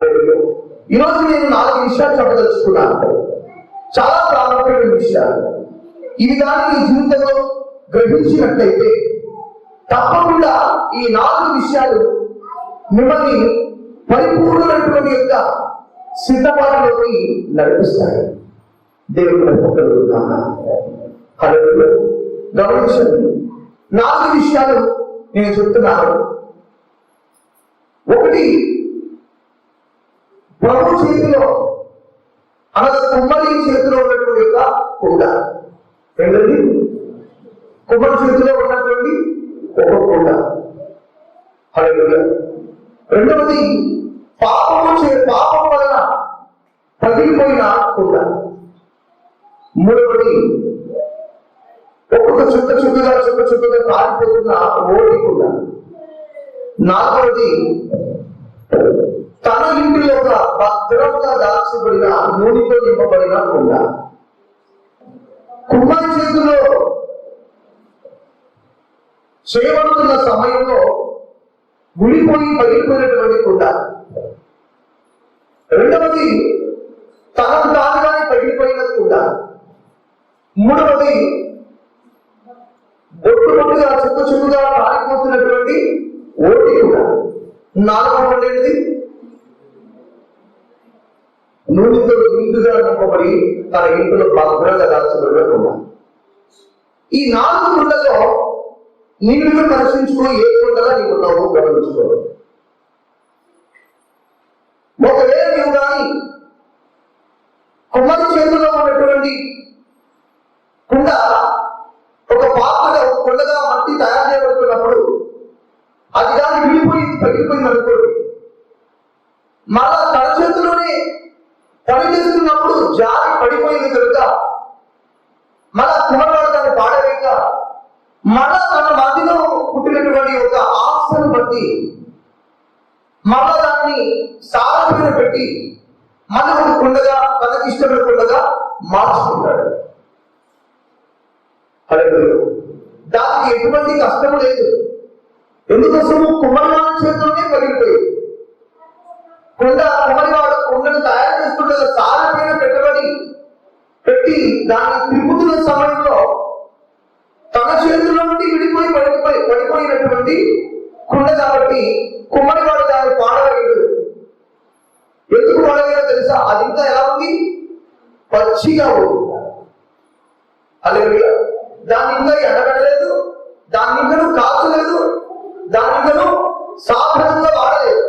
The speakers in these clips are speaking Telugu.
ఈరోజు నేను 4 విషయాలు చెప్పదలుచుకున్నాను. చాలా ప్రాముఖ్యమైన విషయాలు. ఇవి కానీ నీ జీవితంలో గ్రహించినట్లయితే తప్పకుండా ఈ 4 విషయాలు మిమ్మల్ని పరిపూర్ణమైనటువంటి యొక్క సిద్ధపాటులోకి నడిపిస్తాయి. దేవుడు గమనించండి. 4 విషయాలు నేను చెప్తున్నాను. ఒకటి, ప్రభు చేతిలో అనగా కుమ్మరి చేతిలో ఉన్నటువంటి యొక్క కుండ. ఏంటండి? కుమ్మరి చేతిలో ఉన్నటువంటి ఒక కుండ. హల్లెలూయా. రెండవది, పాపం వలన పగిలిపోయిన కుండ. మూడవది, ఒక్కొక్క చుక్కగా కాలిపోతున్న ఓటి కుండ. నాలుగవది, తన ఇంటిలో ఒక భద్రంగా దాచబడిన నూనెతో నింపబడిన కుండ. కుమ్మరి చేతిలో చేయబడుతున్న సమయంలో పగిలిపోయినటువంటి కుండ. రెండవది, తనకు తానుగానే పగిలిపోయిన కుండ. మూడవది, బొట్టుగా చుక్కగా కాలిపోతున్నటువంటి ఓటి కుండ. నాలుగవది, నూనెతో నిండుగా నింపబడి తన ఇంట్లో భద్రంగా దాచబడిన కుండ. ఈ 4 కుండలో నిన్ను పరిశీలించుకో, ఏ కుండగా నీకు ఉన్నావు గమనించుకో. ఒకవేళ నీవు కానీ కుమ్మరి చేతిలో ఉన్నటువంటి కుండ ఒక పాత్రగా, ఒక కుండగా మట్టి తయారు చేయబడుతున్నప్పుడు అది కానీ పగిలిపోయింది అనుకోండి, మళ్ళా తన చేతిలోనే పని చేస్తున్నప్పుడు జారి పడిపోయింది కనుక మళ్ళా కుమ్మరివాడు దాన్ని పాడలేక మళ్ళా తన మధ్యలో పుట్టినటువంటి ఒక ఆశను బట్టి మళ్ళా దాన్ని సారమైన పెట్టి మళ్ళీ ఒక కుండగా, తనకి ఇష్టమైన కుండగా మార్చుకుంటాడు. హల్లెలూయా. దానికి ఎటువంటి కష్టము లేదు. ఎందుకోసము కుమ్మరివాడి చేతిలోనే పగిలిపోయింది. కుమ్మరివాడు కుండను తయారు చేసుకుంటే సారమైన పెట్టి దాన్ని తిప్పుతున్న సమయంలో తన చేతుల్లో నుండి పడిపోయినటువంటి కుండ కాబట్టి కుమ్మరివాడు దాన్ని పాడవేయడు. ఎందుకు పాడవేయడో తెలుసా? అది ఇంకా ఎలా ఉంది? పచ్చిగా ఉంది. హల్లెలూయా. దాన్ని ఇంకా ఎండబెట్టలేదు, దాన్ని ఇంకా కాల్చలేదు, దాన్ని ఇంకా సాధనంగా వాడలేదు.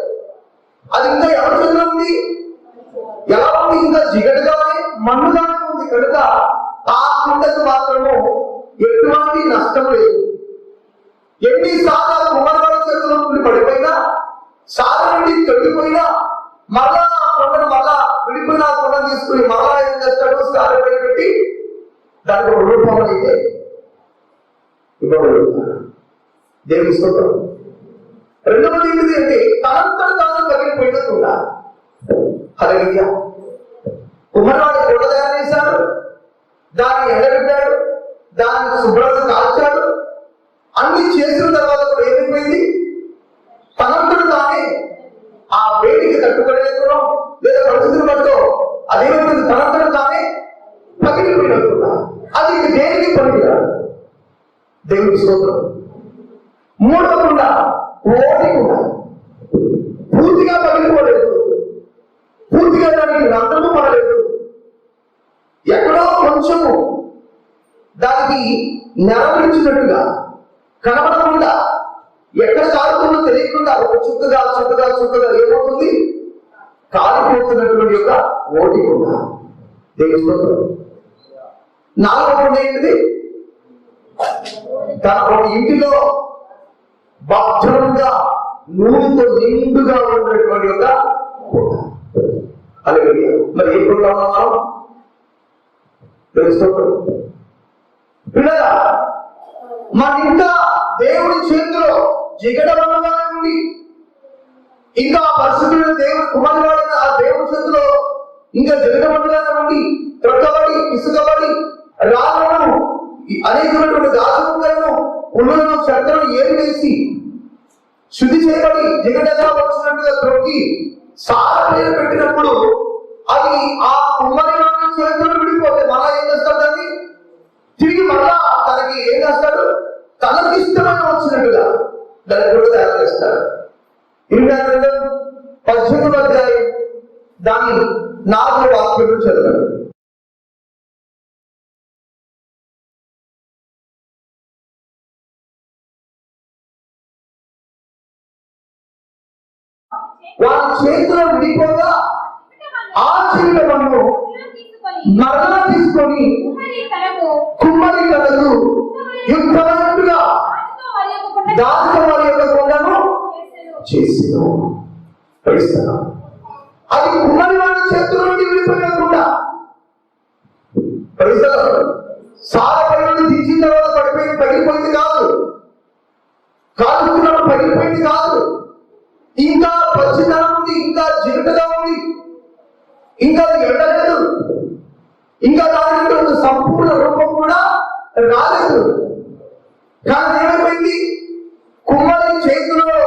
అది ఇంకా ఎవరి చేతిలో ఉంది? ఎలా ఉంది? ఇంకా జిగటగానే మన్నుగానే ఉంది కనుక ఆ కుండకు మాత్రము ఎటువంటి నష్టం లేదు. ఎన్నిసార్లు కుమ్మరివాడి చేతిలో నుండి పడిపోయినా, సాధ నుండి తొలగిపోయినా, మళ్ళా కొండను విడిపోయిన కొండను తీసుకుని మళ్ళా ఏం చేస్తాడు? సాధపై పెట్టి దానికి ఒక రూపం అయితే ఇవ్వగలుగుతాడు. దేవుని స్తోత్రం. రెండవది ఏంటిది అంటే తనంతట తాను పగిలిపోయిన కుండ. హల్లెలూయా. కుమ్మరివాడు కుండ తయారు చేశాడు, దాన్ని ఎండబెట్టాడు, దాన్ని శుభ్రంగా కాల్చాడు. అన్ని చేసిన తర్వాత కూడా ఏమైపోయింది? తనంతట తానే ఆ వేడికి తట్టుకోలేకుండా లేదా పరిస్థితులు బట్టో అదేమైపోయింది? తనంతట తానే పగిలిపోయినట్టున్నా అది దేనికి పనికిరాదు. దేవుని స్తోత్రం. మూడవ కుండ ఓటి కుండ. పూర్తిగా పగిలిపోలేదు, పూర్తిగా దానికి రంధ్రము పడలేదు, ఎక్కడో కొంచెము దానికి నెరవేర్చినట్టుగా కనబడకుండా, ఎక్కడ కాలుతుందో తెలియకుండా ఒక చుక్కగా ఏమవుతుంది? కాలిపోతున్నటువంటి యొక్క ఓటి కుండ. దేవుని స్తోత్రం. నాలుగవ కుండ ఏంటిది? తన ఒక ఇంటిలో భద్రంగా నూనెతో నిండుగా ఉన్నటువంటి యొక్క కుండ. హల్లెలూయా. మరి ఏ కుండ ఉన్నాం? పిల్లల మన ఇంకా దేవుడి చేతిలో జిగడవన్నగా ఉంది. ఇంకా పరిస్థితుల్లో దేవుడు కుమారుడైన ఆ దేవుడి చేతిలో ఇంకా జిగడవన్నగానే ఉండి త్రొక్కబడి, ఇసుకబడి, రాళ్ళను, అనేకమైనటువంటి దాసులను, పుల్లను, చెత్తలను ఏరివేసి శుద్ధి చేయబడి జిగటగా వచ్చినట్టుగా త్రొక్కి సార పేరు పెట్టినప్పుడు అది ఆ కుమ్మరి వాడి చేతులు విడిపోతే మళ్ళా ఏం చేస్తాడు? దాన్ని తిరిగి మళ్ళా తనకి ఏం చేస్తాడు? తనకి ఇష్టమైన వచ్చినట్టుగా దాన్ని కూడా తయారు చేస్తాడు. 18వ అధ్యాయం దాని 4వ వాక్యం చదవండి. వారి చేతిలో విడిపోగా ఆ చిరుటను మరలా తీసుకొని కుమ్మరి తనకు యుద్ధమైనట్టుగా దానితో వారి యొక్క కొండను చేసిన. అది కుమ్మరి వారి చేతుల నుండి విడిపోయినకుండా సార పైన తీసిన తర్వాత పగిలిపోయింది కాదు, కాలుస్తున్నప్పుడు పగిలిపోయింది కాదు, ఇంకా పచ్చిదనం ఉంది, ఇంకా జిరుకగా ఉంది, ఇంకా అది ఎండలేదు, ఇంకా దానికి ఒక సంపూర్ణ రూపం కూడా రాలేదు. కానీ ఏమైపోయింది? కుమ్మరి చేతిలో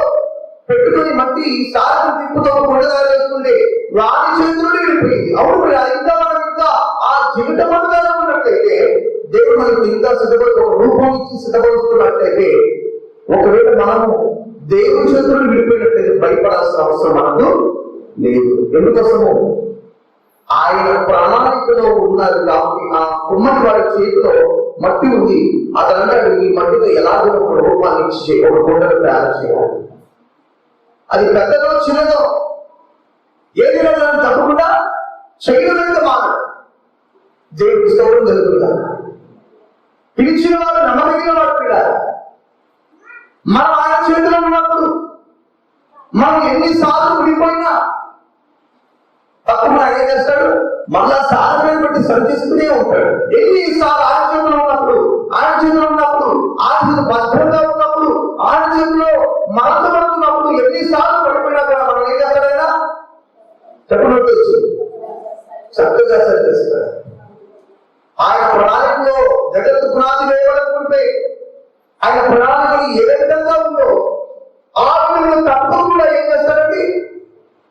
పెట్టుకుని మట్టి సారథి తిప్పుతో కొండదారి వేసుకుంటే వాడి చేతిలో వెళ్ళిపోయింది. అవును, ఇంకా మనం ఇంకా ఆ జీవిత మనుగానే ఉన్నట్లయితే దేవుడు మనకు ఇంకా సిద్ధపడి ఒక రూపం ఇచ్చి సిద్ధపడుతున్నట్లయితే, ఒకవేళ మనము దేవుడి చేతులు విడిపోయినట్లయితే భయపడాల్సిన అవసరం మనకు లేదు. ఎందుకోసము? ఆయన ప్రణాళికలో ఉన్నారు కాబట్టి ఆ కుమ్మరి వాడి చేతిలో మట్టి ఉంది. అతను ఈ మట్టితో ఎలాగో ఒక రూపాన్ని ఇచ్చి ఒక కొండను తయారు చేయాలి. అది పెద్దదో చిన్నదో ఏది లేదని తప్పకుండా చేయలేదు. మానడు దేవుడి స్తోత్రం జరుగుతుంది. పిలిచిన వాడు నమ్మదగిన వాడు పిల్లారు. మనం ఆయన చేతిలో ఉన్నప్పుడు మనం ఎన్నిసార్లు విడిపోయినా తప్పకుండా ఏం చేస్తాడు? మళ్ళా సాధన బట్టి సరిచేస్తూనే ఉంటాడు. ఎన్నిసార్లు ఆయన చేతిలో ఉన్నప్పుడు ఆయన భద్రంగా ఉన్నప్పుడు ఆయన చేతిలో మరతబడుతున్నప్పుడు ఎన్నిసార్లు పడిపోయినా కూడా మనం ఏం చేస్తాడైనా చెప్పినట్టు వచ్చి చక్కగా సరిచేస్తాడు. ఆయన ప్రణాళికలో జగత్తు పునాది వేయబడకుంటే ఆయన ప్రణాళికలు ఏ విధంగా ఉందో ఆ విధంగా తప్పకుండా ఏం చేస్తారండి?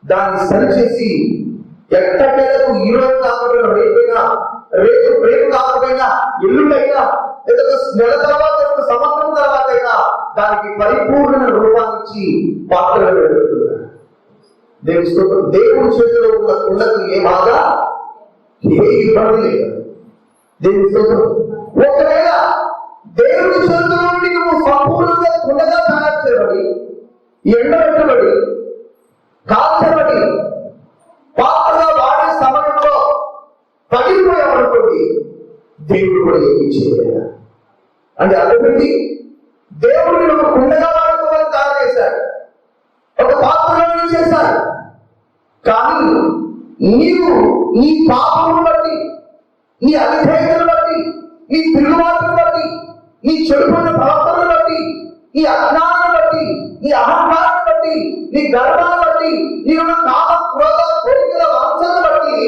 దాన్ని సరిచేసి ఎట్టకేలకు ఈ రోజు కాకపోయినా రేపైనా, రేపు కాకపోయినా ఎల్లుండైనా, లేదా నెల తర్వాత సంవత్సరం తర్వాత అయినా దానికి పరిపూర్ణ రూపాన్ని ఇచ్చి పాత్రలు పెడుతున్నారు. దేవుడి చేతిలో ఉన్న కుండకు ఏ బాధ, ఏ ఇబ్బంది లేదు. దేవుడి స్తోత్రం. ఒకవేళ దేవుడి చేతుల నుండి నువ్వు సంపూర్ణంగా కుండగా తయారు చేయబడి, ఎండబెట్టబడి, కాల్చబడి, పాత్రగా వాడే సమయంలో పగిలిపోయామనుకోండి, దేవుడు కూడా ఏమి చేయలేదు. అంటే అర్థమైంది, దేవుడిని ఒక కుండగా వాడుకోవాలని తయారు చేశాడు, ఒక పాత్రగా చేశాడు. కానీ నీవు నీ పాపమును బట్టి, నీ అవిధేయతను బట్టి, నీ తిరుగుబాటును బట్టి, నీ చెడుపైన ప్రవర్తనను బట్టి, నీ అజ్ఞానాన్ని బట్టి, నీ అహంకారాన్ని బట్టి, నీ గర్వాన్ని బట్టి, నీవున్న కామ క్రోధ కోరికల వంశను బట్టి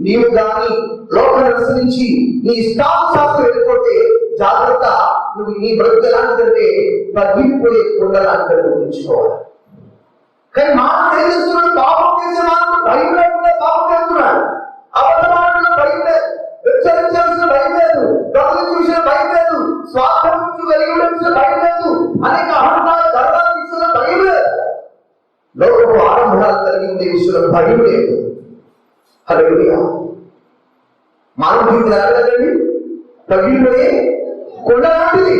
నీవు దాన్ని లోకం అనుసరించి నీ ఇష్టానుసారం వెళ్ళిపోతే జాగ్రత్త. నువ్వు నీ బ్రతుకు ఎలాంటిదంటే పగిలిపోయే కుండలాంటి గుర్తించుకోవాలి. కానీ మానవుడు ఏం చేస్తున్నాడు? పాపం చేసే మానవుడు భయం లేకుండా పాపం చేస్తున్నాడు. అబద్ధమాడిన భయం లేదు, హెచ్చరించాల్సిన భయం లేదు, డబ్బులు చూసిన భయం లేదు, స్వార్థం నుంచి వెలిగించిన భయం లేదు, అనేక అహంకార గర్వాలు ఇస్తున్న భయం లేదు, లోకపు ఆరంభాలు కలిగి ఉండే విషయంలో భయం లేదు. హల్లెలూయా. మానవుడికి ఎలాగండి? పగిలిపోయే కొండ లాంటిది.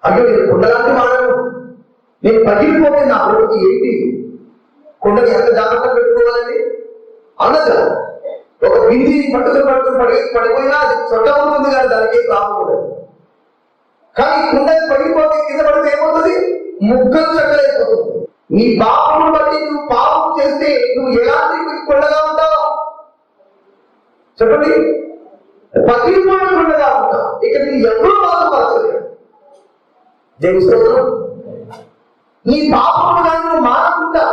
అయ్యో, నేను కొండ లాంటి మానవు, నేను పగిలిపోతే నా బ్రతుకు ఏంటి? కొండకి ఎంత జాగ్రత్తగా పెట్టుకోవాలండి? అన్నదా ఒక బింది పడిపోయినా అది చొట్టవుతుంది, కానీ దానికి ఏం లాభం ఉండదు. కానీ కుండ పగిలిపోతే కింద పడితే ఏమవుతుంది? ముక్కలు చక్కలైపోతుంది. నీ పాపమును బట్టి నువ్వు పాపం చేస్తే నువ్వు ఎలాంటి కొండగా ఉంటావు చెప్పండి? పగిలిపోయిన కొండగా ఉంటావు. ఇక నేను ఎవరూ బాధపరచలేదు. దేవుని స్తోత్రం. నీ పాపమును కానీ నువ్వు మారకుండా,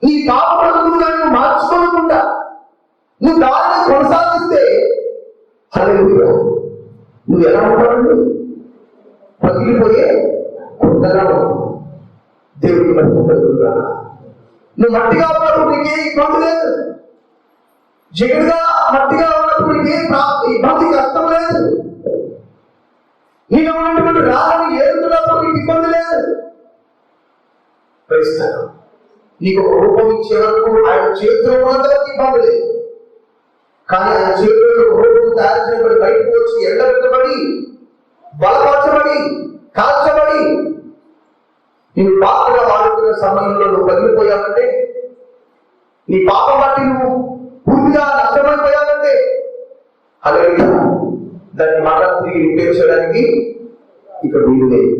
నీ పాప బ్రతుకును కానీ నువ్వు మార్చుకోకుండా నువ్వు దానిని కొనసాగిస్తే హల్లెలూయా, నువ్వు ఎలా ఉంటావు? పగిలిపోయే కొండగా ఉంటావు. దేవుడికి మహిమ కలుగుగా. నువ్వు మట్టిగా ఉన్నప్పుడు నీకే ఇబ్బంది లేదు. జిగుడుగా మట్టిగా ఉన్నప్పుడు నీకే ఇబ్బంది కష్టం లేదు. నీలో ఉన్నటువంటి రాళ్ళని ఏరుతున్నప్పుడు నీకు ఇబ్బంది లేదు. క్రైస్తవం నీకు ఒక రూపం ఇచ్చే వరకు ఆయన చేతిలో ఉన్నంత వరకు ఇబ్బంది లేదు. కానీ ఆయన చేతిలో రూపం తయారు చేయబడి బయటకు వచ్చి ఎండబెట్టబడి బలపరచబడి కాల్చబడి నేను పాపగా వాడుతున్న సమయంలో నువ్వు పగిలిపోయావంటే, నీ పాపం బట్టి నువ్వు పూర్తిగా నష్టమైపోయావంటే, అలాగే దాన్ని మళ్ళా తిరిగి రిపేర్ చేయడానికి ఇక్కడ వీలు లేదు.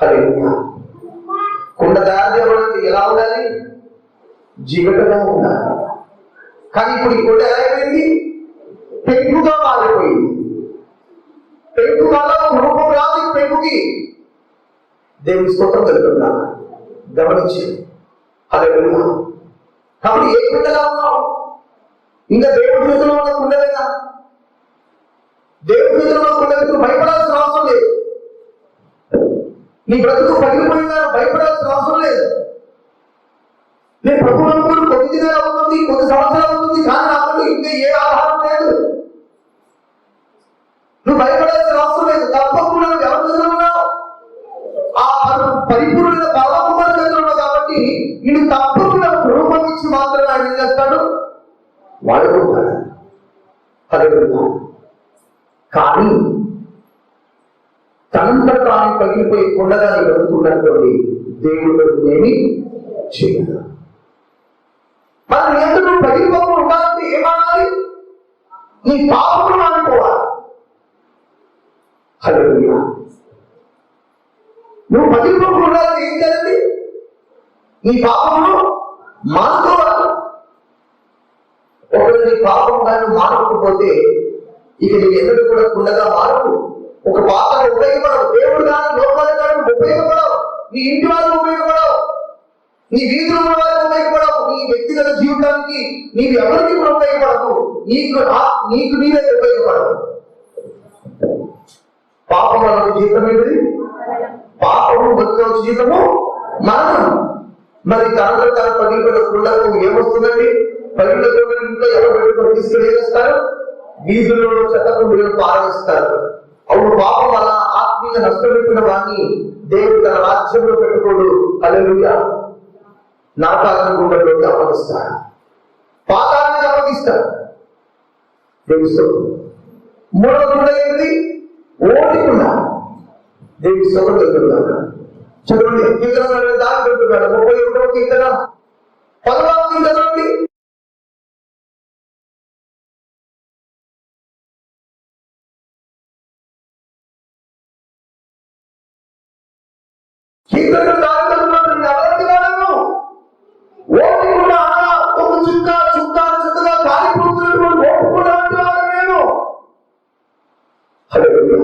అలాగే కుండ తయారు చేయబడింది ఎలా ఉండాలి? జిగటగా ఉండాలి. కానీ ఇప్పుడు ఈ కుండ ఎలా అయిపోయింది? పెంకుగా మారిపోయింది. పెంకు వల్ల రూపం రాదు. పెంకుకి దేవుని స్తోత్రం జరుగుతున్నా గమనించి అదే కాబట్టి ఏ కుండలా ఉన్నావు? ఇంకా దేవుడి చేతిలో ఉన్న కుండలేదా? దేవుడి చేతిలో ఉన్న కుండలకు భయపడాల్సిన అవసరం లేదు. నీ బ్రతుకు పగిలిపోయిందా? భయపడాల్సిన అవసరం లేదు. నేను ప్రభు నమ్ముకుని కొద్ది దినాలు అవుతుంది, కొద్ది సంవత్సరాలు అవుతుంది, కానీ నాకు ఇంకా ఏ ఆధారం లేదు. నువ్వు భయపడాల్సిన అవసరం లేదు. తప్పకుండా నువ్వు ఎవరి చేతిలో ఉన్నావు? ఆ పరిపూర్ణ పరమకుమారు చేతిలో ఉన్నావు. కాబట్టి నేను తప్పకుండా రూపం ఇచ్చి మాత్రమే ఆయన ఏం చేస్తాడు? వాడుకుంటాడు. అదే కానీ తనంత తాను పగిలిపోయి కొండగా బ్రతుకున్నటువంటి దేవుడు ఏమి చేయదు. మన నియంత్రణ పగిలిపోకుండా ఉండాలంటే ఏమానాలి? నీ పాపమును మానుకోవాలి. హల్లెలూయా. నువ్వు పగిలిపోకుండా ఉండాలంటే ఏం చేయాలి? నీ పాపమును మానుకోవాలి. ఒకవేళ నీ పాపం కానీ మానుకోకపోతే ఇక నీకు ఎన్నడూ కూడా కుండగా మారవు. ఒక పాత్ర ఉపయోగపడవు. దేవుడు కానీ లోకాలు కానీ ఉపయోగపడవు. నీ ఇంటి వారికి ఉపయోగపడవు. నీ వీధిలో ఉన్న వారికి ఉపయోగపడవు. నీ వ్యక్తిగత జీవితానికి నీకు ఎవరికి కూడా ఉపయోగపడవు. నీకు నీవే ఉపయోగపడవు. పాపం వల్ల జీవితం ఏంటిది? పాపము బతుకు జీవితము మరణం. మరి తనలో తన పగిలిపోయిన కుండకు ఏమొస్తుందండి? పగిలిన కుండల ఇంట్లో ఎవరు పెట్టుకొని తీసుకుని ఏం చేస్తారు? వీధుల్లో చెత్తకుండీలను పారవేస్తారు. అవును, పాపం వల్ల ఆత్మీయ నష్టపెట్టిన వాడిని దేవుడు తన రాజ్యంలో పెట్టుకోడు. హల్లెలూయా. నరకాలను గుండెల్లోకి అప్పగిస్తాడు, పాతాళానికి అప్పగిస్తాడు. దేవుడు మూడవ కుండ ఏంటి? ఓటి కుండ. దేవుడి స్తోత్రం జరుగుతున్నాడు. చదవండి, కీర్తన దాని పెడుతున్నాడు. 31వ కీర్తన 10వ కీర్తన. కీర్తన దాని పెడుతున్నాడు. ఎవరికి వాడను? ఓటి కుండ ఒక చుక్క చుక్క చుక్కగా కాలిపోతున్నటువంటి ఓటి కుండ వంటి వాడు నేను. హల్లెలూయా.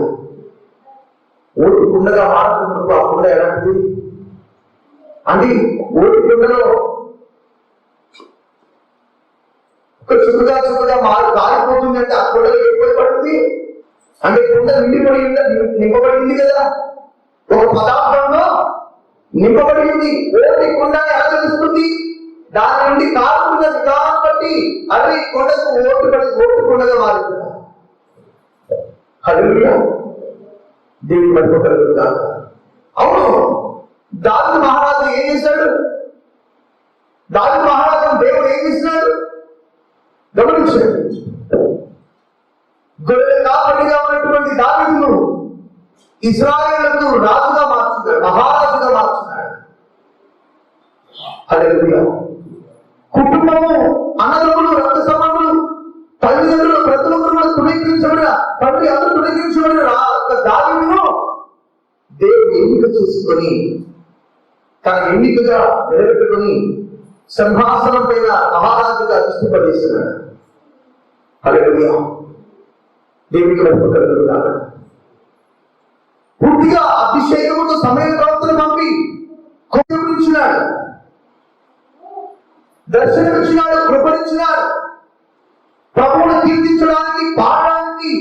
ఓటి కుండగా మారుతున్నప్పుడు ఆ కుండ ఎలాంటిది అంటే? ఓటి కుండలో ఒక చుక్కగా చుక్కగా కాలిపోతుంది అంటే ఆ కుండలో ఎక్కువపడుతుంది అంటే కుండ నింపబడింది కదా, ఒక పదార్థంలో నింపబడింది. ఓటి కుండ ఎలా తెలుస్తుంది? దాని నుండి కాలుతున్న విధానం బట్టి అది కొండకు ఓటు కుండగా మారుతుంది. హల్లెలూయా. దేవుని మహిమకలుగుగాక. అవును, దావీదు మహారాజు ఏం చేశాడు? దావీదు మహారాజు దేవుడు ఏం చేసినాడు? గమనించండి. గొర్రెల కాపరిగా ఉన్నటువంటి దావీదును ఇశ్రాయేలుకు రాజుగా మార్చున్నాడు, మహారాజుగా మార్చున్నాడు. హల్లెలూయా. కుటుంబము, అన్నదమ్ములు, రక్త సంబంధులు, తల్లిదండ్రులు ప్రతి ఒక్కరు తృణీకరించబడిన తండ్రి అందరూ తృణీకరించబడిన దావీదును దేవుడు ఎన్నిక చేసుకొని తన ఎన్నికగా నిలబెట్టుకొని సింహాసనం పైన మహారాజుగా దృష్టిపడేస్తున్నాడు. హల్లెలూయా. దేవునికి మహిమ కలుగుగాక. పూర్తిగా అభిషేకముతో సమయ ప్రవక్తను పంపి కృపణించినాడు, దర్శనమిచ్చినాడు, కృపణించినాడు. ప్రభువును కీర్తించడానికి, పాడడానికి,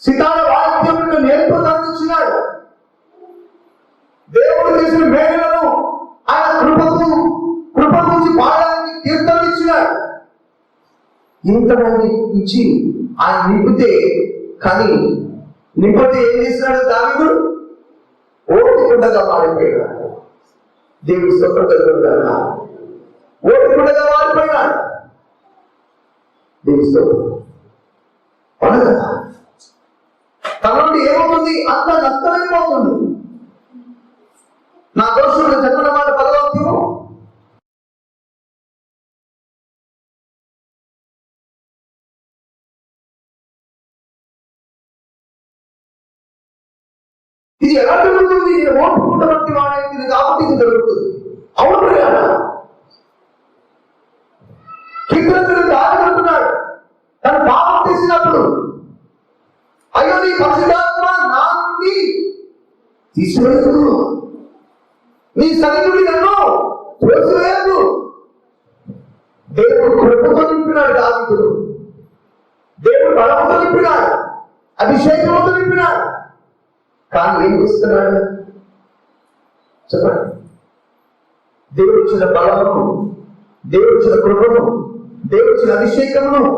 సితార వాయిద్యములను నేర్పదాన్నిచ్చినాడు. దేవుడు చేసిన మేలులను, ఆయన కృపకు తీర్థం ఇచ్చినాడు. ఇంతమంది ఇచ్చి ఆయన నింపితే ఏం చేసినాడు దావీదు? ఓపికగా మారిపోయినాడు. దేవుడి స్తోత్రం. ఓపికగా మారిపోయినాడు. దేవుడి స్తోత్రం. తన నుండి ఏమవుతుంది? అంత నష్టమైపోతుంది. నా దోషుడు చెప్పిన మాట 10వ అధ్యాయం. ఇది ఎలా జరుగుతుంది? నేను ఓపుకుంటున్నటువంటి వాడైంది కాబట్టి ఇది జరుగుతుంది. అవును ప్రియాణ, కీర్తనకుడు దాచుకుంటున్నాడు. తను పాపం చేసినప్పుడు, అయ్యో నీ పరిశుద్ధాత్మ నా నుండి తీసివేయదు, నీ సన్నిధి నన్ను తోసివేయదు. దేవుడు కృపతో నింపినాడు దావీదును. దేవుడు బలముతో నింపినాడు, అభిషేకంతో నింపినాడు. కానీ ఏం చేస్తున్నాడు చెప్పండి? దేవుడు ఇచ్చిన బలమును, దేవుడు ఇచ్చిన కృపను, దేవుడు ఇచ్చిన అభిషేకమును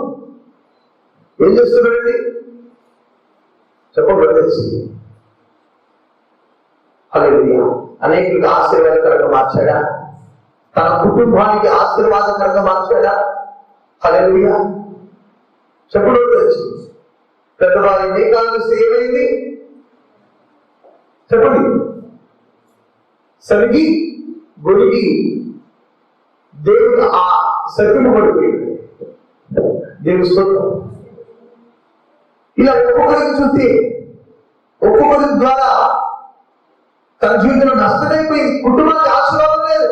ఏం చేస్తున్నాడండి? చెప్పబడింది. హల్లెలూయా. అనేకులకు ఆశీర్వాదకరంగా మార్చాడా? తన కుటుంబానికి ఆశీర్వాదకరంగా మార్చాడా? హల్లెలూయా. చెప్పబడింది. పెద్దవారి ఏకాంత ఏమైంది చెప్పండి? సరిగి గొలిగి దేవుడు ఆ సత్యము పడిపోయింది. దేవుడు స్తోత్రం. ఇలా ఒక్కొక్కరికి చూస్తే ఒక్కొక్కరి ద్వారా తన జీవితంలో నష్టమైపోయింది. కుటుంబానికి ఆశీర్వాదం లేదు.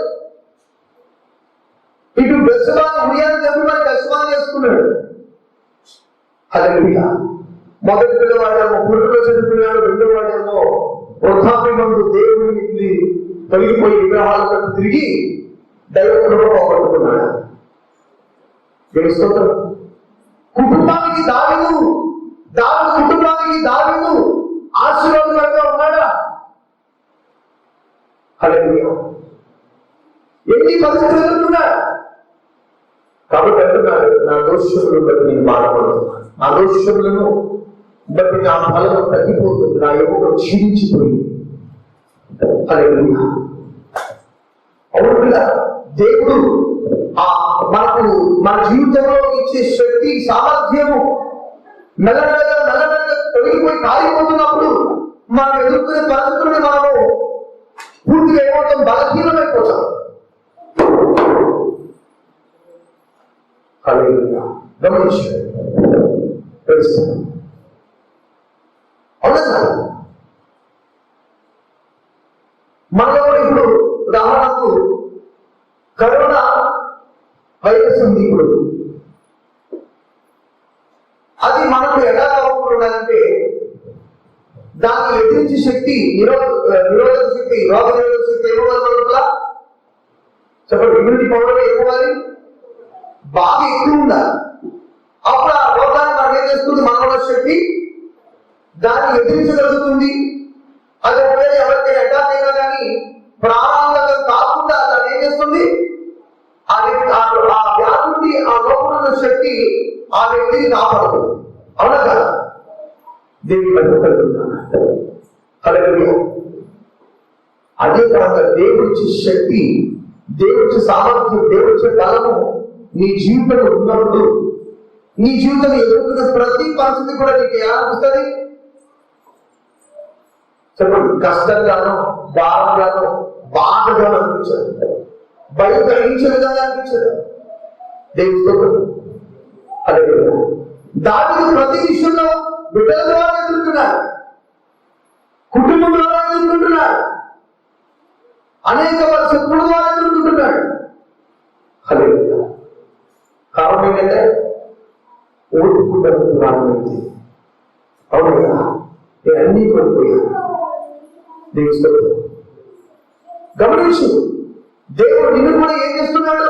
ఇటు బెత్షెబాను ఉరియాని చంపి మనకి ఆశీర్వాదం చేసుకున్నాడు. హల్లెలూయా. మొదటి పిల్లవాడేమో పుట్టులో చనిపోయాడు, రెండో వాడేమో వృద్ధాప్యమందు దేవుడిని తొలగిపోయి విగ్రహాలకు తిరిగి దైవకుడు పోగొట్టుకున్నాడు. కుటుంబానికి దావీదు కుటుంబానికి దావీదు ఆశీర్వాదకరంగా ఉన్నాడా? హల్లెలూయా. ఎన్ని పరిస్థితులు ఎదుర్కొన్నాడు. కాబట్టి అంటున్నాడు, నా దోషములను బట్టి నేను బాధపడుతున్నాను, నా దోషములను బట్టి నా బలం తగ్గిపోతుంది, నా ఎముక క్షీణించిపోయింది. హల్లెలూయా. అవును కదా, దేవుడు మనకు మన జీవితంలో ఇచ్చే శక్తి సామర్థ్యము మెల్లమెల్లగా తొలగిపోయి కాలిపోతున్నప్పుడు మనం ఎదుర్కొనే పరిస్థితుల్ని మనము పూర్తిగా ఏమవుతాం? బలహీనమైపోతాం. హల్లెలూయా. గమనించారు. అవునా? మనలో ఇప్పుడు ఉదాహరణకు కరోనా వైరస్ ఉంది. ఇప్పుడు అది మనకు ఎలా అవ్వకూడదంటే దాన్ని ఎదిరించే శక్తి, నిరోధక శక్తి, రోగ నిరోధక శక్తి ఏమవుతుందా చెప్పండి? ఇమ్యూనిటీ పవర్ ఏమవ్వాలి? బాగా ఎక్కువ ఉండాలి. అప్పుడు ఆ రోగాన్ని మనం ఏం చేస్తుంది? మనలో శక్తి దాన్ని ఎదిరించగలుగుతుంది. అది ఒకవేళ ఎవరికైనా అటాక్ అయినా కానీ ప్రాణాంతకం కాకుండా దాన్ని ఏం చేస్తుంది? ఆ వ్యాధి, ఆ లోపల ఉన్న శక్తి ఆ వ్యక్తిని కాపాడుతుంది. అవునా కదా? దేవుని కలుగుతున్నాను. హల్లెలూయా. అదే కాక దేవుడిచ్చే శక్తి, దేవుడిచ్చే సామర్థ్యం, దేవుడిచ్చే బలము నీ జీవితంలో ఉన్నప్పుడు నీ జీవితంలో ఎదుర్కొన్న ప్రతి పరిస్థితి కూడా నీకు ఎలా అనిపిస్తుంది చెప్పండి? కష్టంగానో, భారంగానో, బాధగానో అనిపించదు, భయం కలిగించే విధంగా అనిపించదు. దేవుడి స్తోత్రం. హల్లెలూయా. దావీదు ప్రతి విషయంలో బిడ్డల ద్వారా ఎదుర్కొన్నాడు, కుటుంబం ద్వారా ఎదుర్కొంటున్నాడు, అనేక శత్రువుల ద్వారా ఎదుర్కొంటున్నాడు. హల్లెలూయా. కారణం ఏంటంటే ఓటుకుంటున్నాను. అవునయ్యా, నేను అన్నీ కోల్పోయాను. దేవుడి స్తోత్రం. గమనించు, దేవుడు నిన్ను కూడా ఏం చేస్తున్నాడు?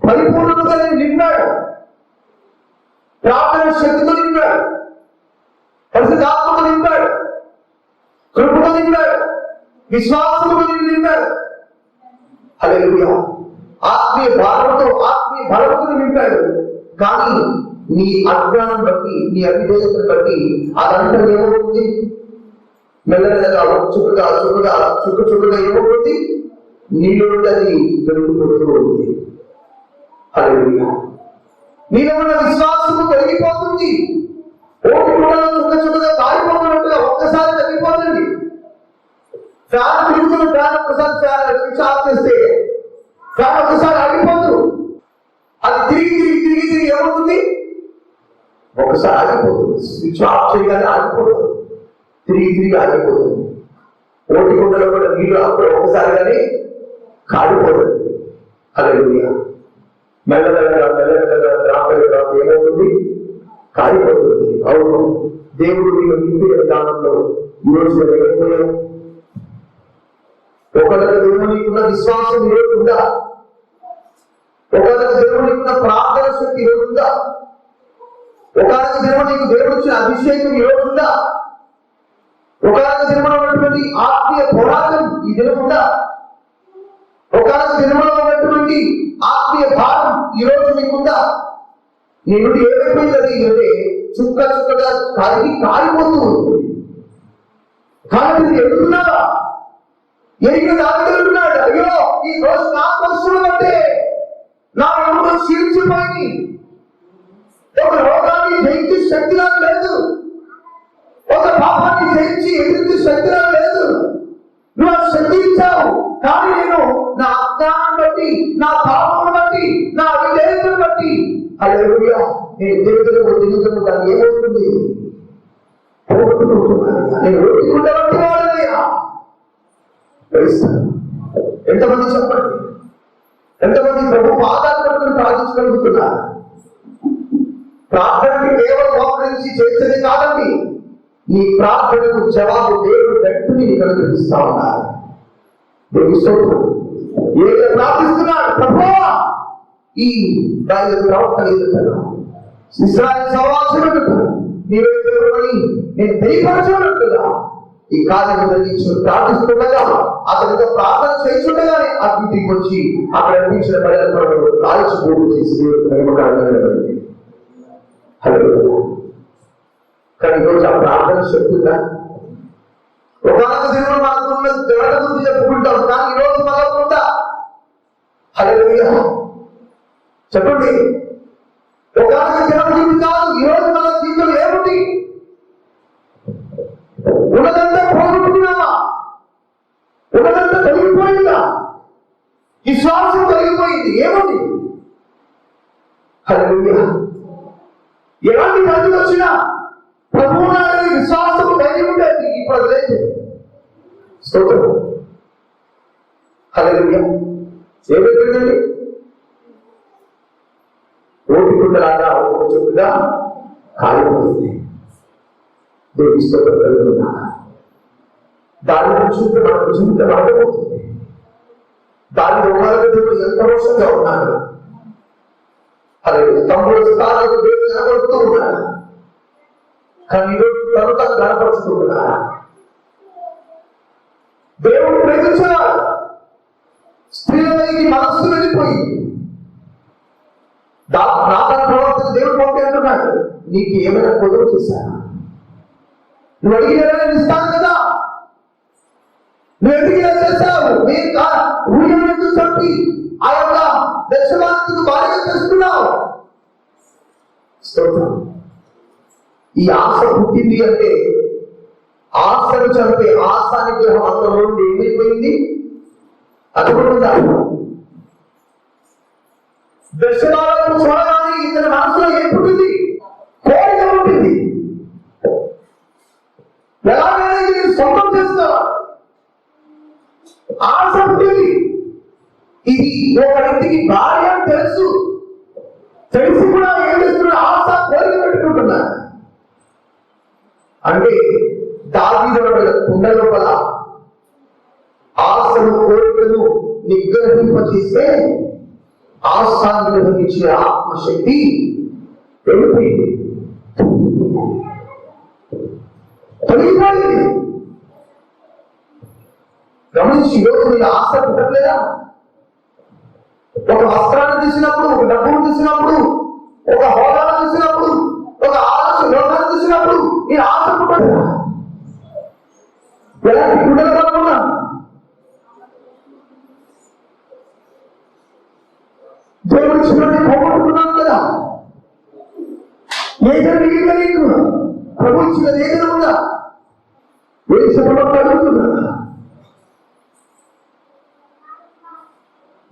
పరిపూర్ణంగా నేను నింపాడు, ప్రార్థన శక్తితో నింపాడు, పరిశుద్ధాత్మతో నింపాడు, కృపతో నింపాడు, విశ్వాసంతో నింపాడు. హల్లెలూయా. ఆత్మీయ భారంతో ఆత్మీయ బలమును నింపాడు. కానీ నీ అజ్ఞానం బట్టి, నీ అవిధేయతను బట్టి అదంతా ఏమవుతుంది? మెల్లమెల్లగా చుక్కగా ఏమవుతుంది? నీలో అది దొరికిపోతూ ఉంది. హల్లెలూయా. నీలో ఉన్న విశ్వాసము తొలగిపోతుంది. చుక్కగా కారిపోతున్నట్టుగా ఒక్కసారి తగ్గిపోతుంది. ఫ్యాన్ తిరుగుతున్న ఫ్యాన్ ఒకసారి స్విచ్ ఆఫ్ చేస్తే ఫ్యాన్ ఒకసారి ఆగిపోదు. అది తిరిగి ఏమవుతుంది? ఒకసారి ఆగిపోతుంది. స్విచ్ ఆఫ్ చేయగానే ఆగిపోతుంది, తిరిగి ఆగిపోతుంది. ఓటి కుండలో కూడా నీళ్ళు అప్పుడు ఒకసారి కానీ కాడిపోతుంది. హల్లెలూయా. మెల్లమెల్లగా ఏమవుతుంది? కాడిపోతుంది. అవును, దేవుడు నీకు నింపిన విధానంలో ఈరోజు ఏమైపోయావు? ఒకరికి దేవునికున్న విశ్వాసం ఈరోజు ఉందా? ఒకరికి దేవునికున్న ప్రార్థన శక్తి ఈరోజు ఉందా? ఒకరికి దేవుడు ఇచ్చిన అభిషేకం ఈరోజు ఉందా? ఒకరికి దేవుడు ఉన్నటువంటి ఆత్మీయ పోరాటం ఈ దినం ఉందా? ఒకరికి దేవుడు ఉన్నటువంటి ఆత్మీయ భారం ఈరోజు నీకుందా? నీ నుండి ఏమైపోయింది అంటే చుక్కగా కారిపోతూ ఉంది. కానీ నువ్వు ఎదుగుతున్నావా? ఎరిగిన దానితున్నాడు, అయ్యో ఈ రోజు నా దోషులు అంటే నా ఎముకలు క్షీణించిపోయి, ఒక రోగాన్ని జయించే శక్తి నాకు లేదు, ఒక పాపాన్ని జయించి ఎదిరించే శక్తి నాకు లేదు. నువ్వు ఆ శక్తి ఇచ్చావు, కానీ నేను నా అజ్ఞానం బట్టి, నా పాపం బట్టి, నా అవిధేయతను బట్టి, హల్లెలూయా, నేను దేవుడు దాన్ని ఏమవుతుంది? నేను ఓటుకుంటే బట్టి వాడనయ్యా. ఎంతమంది చెప్పండి, ఎంతమంది ప్రభు పాదాలు పట్టుకుని ప్రార్థించగలుగుతున్నారు? ప్రార్థనకి కేవలం మోకరించి చేసేది కాదండి, నీ ప్రార్థనకు జవాబు దేవుడు వెంటనే నీకు అనుగ్రహిస్తా ఉన్నారు. ఏదో ప్రార్థిస్తున్నాడు, ప్రభువా ఈ దాని ప్రవర్తన ఎదుగుతున్నా, ఇశ్రాయేలు సవాల్సినట్టు నీవే దేవుడని నేను తెలియపరచున్నట్టుగా ఈ కార్యం జరిగించు ప్రార్థిస్తుండగా, అతనితో ప్రార్థన చేస్తుండగానే అగ్నికి వచ్చి అక్కడ అనిపించిన బయలుపడలు కాల్చిపోటు చేసి నియమకారండి. కానీ ఈరోజు ఆ ప్రార్థన శక్తిగా ఒకనొక దేవుడు మనకున్న జగడ గురించి చెప్పుకుంటాం, కానీ ఈరోజు మనకుందా? హల్లెలూయా. చెప్పండి, ఒకనొక దేవుడు కాదు, ఈరోజు మన జీవితం ఏమిటి? ఉన్నదంతా పోగొట్టుకున్నావా? ఉన్నదంతా తొలగిపోయిందా? విశ్వాసం తొలగిపోయింది. ఏముంది? హల్లెలూయా. ఎలాంటి మంది వచ్చినా ప్రభువు నాడని విశ్వాసము ధైర్యం ఉండేది, ఇప్పుడు లేదు. స్తోత్రం. హల్లెలూయా. ఏమైపోయిందండి? ఓపికలాగా ఒక చెప్పుగా కాలిపోయింది. దేవుని స్తోత్రం కలుగుతుందా? దాని చూస్తే మనకు జీవితం అర్థమవుతుంది. దాని ఒకరికి దేవుడు ఎంత రోషంగా ఉన్నాడు. అలాగే తమ్ముడు స్థానాలకు దేవుడు కనపరుస్తూ ఉన్నాడు, కానీ ఈరోజు తను తను కనపరుచుకుంటున్నాడు. దేవుడు ప్రేమించాడు, స్త్రీలకి మనస్సు వెళ్ళిపోయింది. నా తన ప్రవర్తన దేవుడు పంపి అంటున్నాడు, నీకు ఏమైనా పొదుపు చేశాను? నువ్వు అడిగినా నేను ఇస్తాను కదా, నువ్వు ఎందుకు ఇలా చేశావు? ఊరిని చంపి ఆ యొక్క దర్శనానికి బాగా చేస్తున్నావు. ఈ ఆశ పుట్టింది అంటే ఆశను చంపే ఆశాని గ్రహం అంతలో ఏమైపోయింది? అది కూడా దర్శనాలను చూడగానే ఇతని మనసులో ఏం పుట్టింది? కోరిక పుట్టింది. ఎలాగైనా ఇది సొంతం చేస్తావా? ఆశ పుట్టింది. ఇది ఒక వ్యక్తికి భార్య అని తెలిసి కూడా ఏం చేస్తున్నా? ఆశ కోరిక పెట్టుకుంటున్నా. అంటే దావీదు కుండ లోపల ఆశను కోరికను నిగ్రహింపచేస్తే ఆశాన్ని గ్రహించే ఆత్మశక్తి వెళ్ళిపోయింది, తొలగిపోయింది. గమనించి ఈరోజు మీరు ఆశ పుట్టట్లేదా? ఒక వస్త్రాన్ని చూసినప్పుడు, ఒక డబ్బును చూసినప్పుడు, ఒక హోదాను చూసినప్పుడు, ఒక ఆలోచన లోకాన్ని చూసినప్పుడు ఈ ఆశపడ్డా ఎలాంటి గుడ్డలు కాకుండా దేవుడు చివరి పోగొట్టుకున్నాం కదా. ఏదైనా నీకు ప్రభు ఇచ్చినది ఏదైనా ఉందా? ఏ సభలో అడుగుతున్నా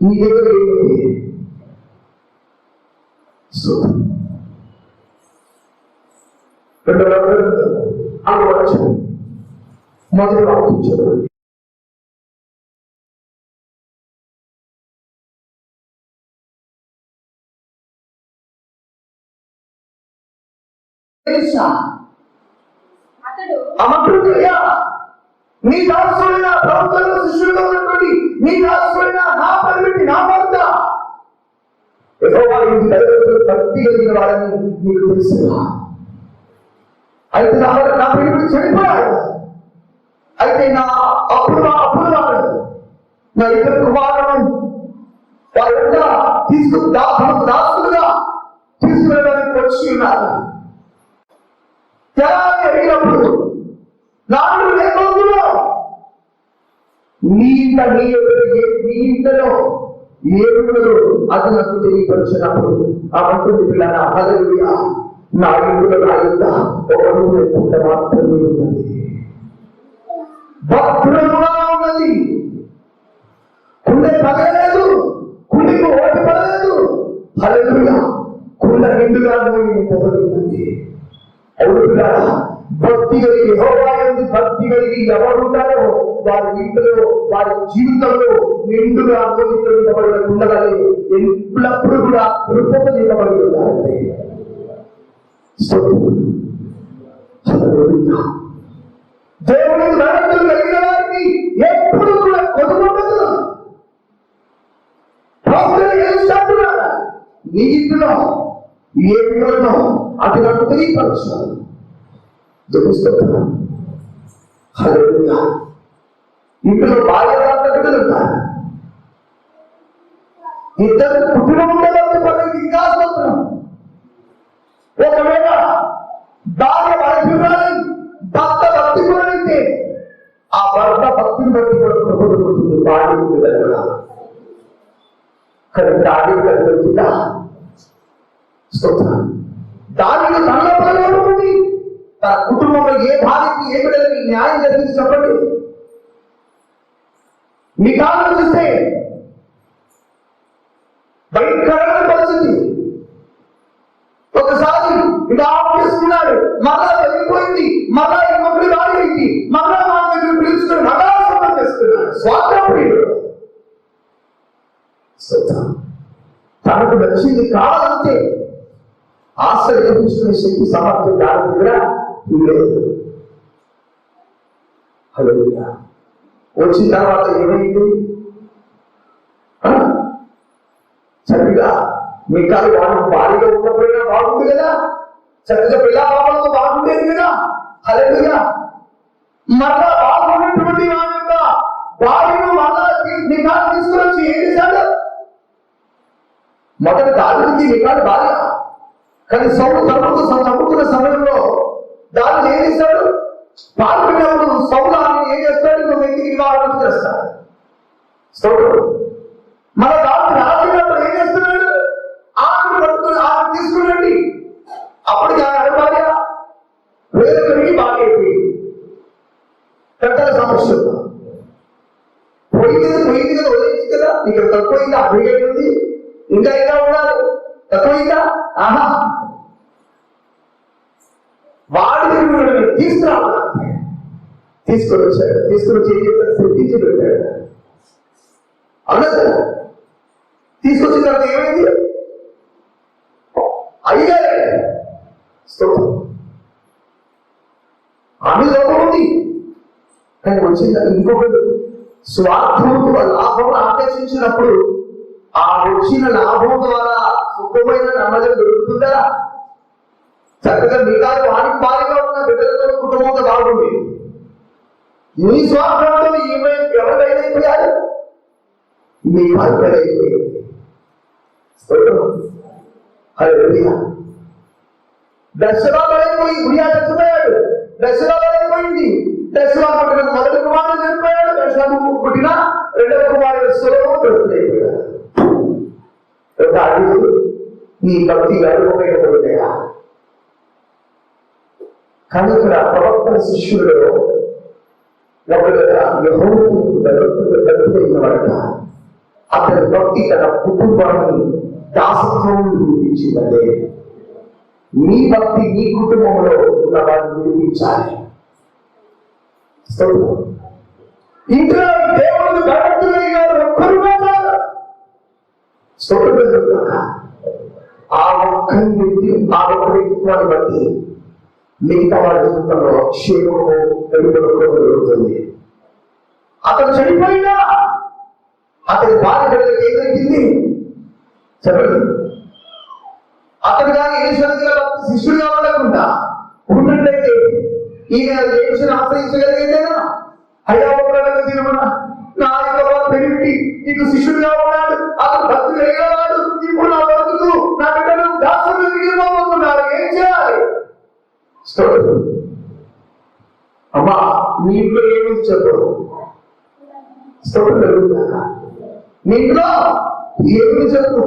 నీ దగ్గర ఏమిటి? మొదటి వాక్యం చదవండి. అమృతయ్యా, నీ దాసుడైన ప్రభుత్వంలో శిష్యులుగా ఉన్నటువంటి నీ దాసుడైన నా పరిమితి నా భర్త భక్తి కలిగిన వాడని నీకు తెలుసు. అయితే నా ప్రియుడు చనిపోయాడు. అయితే నా అప్పుడు వాడు నా ఇద్దరు కుమారులను వారి యొక్క దాసులుగా తీసుకువెళ్ళడానికి వచ్చి ఉన్నారు. అడిగినప్పుడు నాడు లేకుండా నీ ఇంటలో ఏడుగురు అది నాకు తెలియపరిచినప్పుడు ఆ మంత్రుడి పిల్లల హల్లెలూయా, నా ఇంట్లో నా యొక్క ఒక పుట్ట మాత్రమే ఉన్నది, భద్రంగా ఉన్నది. కుండ పగలేదు, కుండకు ఓటు పడలేదు. హల్లెలూయా, కుండ నిండుగా పొగలున్నది. అవునుగా భక్తి కలిగి యెహోవా యందు భక్తి కలిగి ఎవరుంటారో వారి ఇంట్లో వారి జీవితంలో నిండుగా అనుభవించబడిన ఉండగానే ఎల్లప్పుడూ కూడా రూపొందించబడి ఉంటారండి. దేవుని నైపుణ్యం కలిగిన వారికి ఎప్పుడు కూడా కొదుకుండదు. నీ ఇంట్లో ఏ వివరణో అది నాకు తెలియపరచాలి. ఇంట్లో భార్య బిడ్డలు ఉంటారు. ఇద్దరు కుటుంబం ఉండేవారికి ఇంకా స్తోత్రం. ఒకవేళ భార్య భక్తురాలి, భర్త భక్తిపరుడైతే ఆ భర్త భక్తిని బట్టి కూడా ప్రభుత్వం భార్య బిడ్డలు కూడా. కానీ భార్య బిడ్డలు స్తోత్రం. దానిని తనలో పరలోకముంది. తన కుటుంబంలో ఏ భార్యకి ఏ బిడ్డలకి న్యాయం జరిగించి చెప్పండి. మీ కాలం చూస్తే భయంకరమైన పరిస్థితి. ఒకసారి ఇలా చేసుకున్నాడు, మరలా వెళ్ళిపోయింది, మరలా ఇంకొకటి రాయింది, మరలా మా దగ్గర పిలుచుకుని మరలా సొంతం చేస్తున్నాడు. స్వాతంత్ర్యుడు తనకు నచ్చింది కావాలంటే ఆశ్రయించుకునే శక్తి సామర్థ్యం దాని దగ్గర లేదు. హల్లెలూయా. వచ్చిన తర్వాత ఏమైంది? చక్కగా మిగతా వాడు భారీగా ఉండకపోయినా బాగుంది కదా, చక్కగా పిల్ల పాపలతో బాగుండేది కదా. హల్లెలూయా. మరలా బాగున్నటువంటి వాడి యొక్క భార్యను మరలా నికాలు తీసుకుని ఏం చేశాడు? మొదటి దానికి నికాలు భార్య. కానీ సౌలు చంపుతున్న సమయంలో దాన్ని ఏం చేస్తాడు? పాల్గొన్నప్పుడు సౌలు ఆమె ఏం చేస్తాడు? నువ్వు వ్యక్తికి వివాహం చేస్తాడు. సౌలు మన దాన్ని రాసినప్పుడు ఏం చేస్తున్నాడు? ఆమెను పట్టుకుని ఆమె తీసుకురండి. అప్పటికి ఆమె భార్య వేరొకరికి బాగా అయిపోయింది. పెద్దల సమస్య పోయింది కదా, వదిలించి కదా. నీకు తక్కువైందా? అభిగైంది ఇంకా ఇంకా ఉండాలి. తక్కువైందా? ఆహా, వాడిని తీసుకురావాలి. తీసుకొని వచ్చాడు. తీసుకుని వచ్చి ఏం చేస్తాడు? తెప్పించి పెట్టాడు. అవునా సార్? తీసుకొచ్చిన తర్వాత ఏమైంది? అయ్యారే ఆమె లోపం ఉంది. కానీ వచ్చింది ఇంకొకటి స్వార్థముకు లాభం ఆకర్షించినప్పుడు ఆ వచ్చిన లాభం ద్వారా సుఖమైన నమ్మకం దొరుకుతుందా? చక్కగా మిగతా వానికి భారీగా ఉన్న బిడ్డలతో కుటుంబంతో బాగుంది. నీ స్వార్థంతో ఎవరైపోయారు? మీ భార్య అయిపోయింది. హల్లెలూయా. బెత్షెబా బలైపోయి ఉరియా చచ్చిపోయాడు. బెత్షెబా బలైపోయింది. బెత్షెబా పుట్టిన మొదటి కుమారుడు చనిపోయాడు. బెత్షెబా పుట్టిన రెండవ కుమారుడు సొలొమోను బ్రతికిపోయాడు. నీ భక్తి గర్వమైనదయా. కానీ ఇక్కడ ప్రవక్తల శిష్యులలో ఒకరుగా యెహోవాకు భక్తుడైన వాడట. అతని భక్తి తన కుటుంబాన్ని దాసత్వం విడిపించిందంటే నీ భక్తి నీ కుటుంబంలో ఉన్న వారిని విడిపించాలి. ఇంట్లో దేవుడు భగవంతుడైన ఒక్కరు ఆ ఒక్క వ్యక్తిత్వాన్ని బట్టి మిగతా వారి జీవితంలో క్షేమము జరుగుతుంది. అతను చనిపోయినా అతని భార్య బిడ్డలకు ఏం జరిగింది చెప్పండి. అతను కానీ శిష్యుడు కావాలనుకుంటా ఉన్నట్లయితే ఈయన ఏసుని ఆశ్రయించగలిగేదేనా? అయ్యా తినమన్నా నా యొక్క పెరిగి నీకు శిష్యుడు కావాడు, అతను భక్తులు ఎగలవాడు, ఇప్పుడు నా భక్తులు నా బిడ్డలు దాసులు మిగిలిపోతున్నారు, ఏం చేయాలి? అమ్మా మీ ఇంట్లో ఏమి చెప్పదు. స్తోత్రం జరుగుతుందా? మీ ఇంట్లో ఏమి చెప్పు.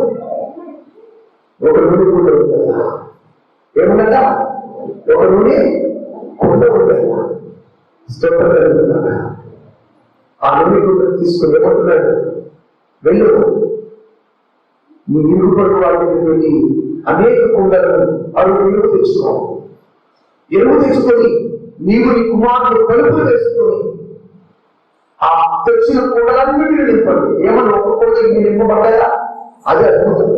ఒక నుండి కూడా ఉంటుందా? ఏమన్నా ఒక నుండి కూడా ఉంటుందా? స్తోత్రం జరుగుతుందా? ఆ నుండి కూడా తీసుకుని ఏమంటున్నాడు, వెళ్ళు నీ ఇరుగు పట్టు వాటికి వెళ్ళి అనేక కుండలను అడుగు ఎరువు తెచ్చుకో. ఎరువు తెచ్చుకొని నీవు నీ కుమారుడు కలుపు వేసుకొని ఆ తెచ్చిన కుండలన్నిటిని నింపండి. ఏమన్నా ఒక కుండకి నింపబడ్డాయా? అదే అద్భుతం.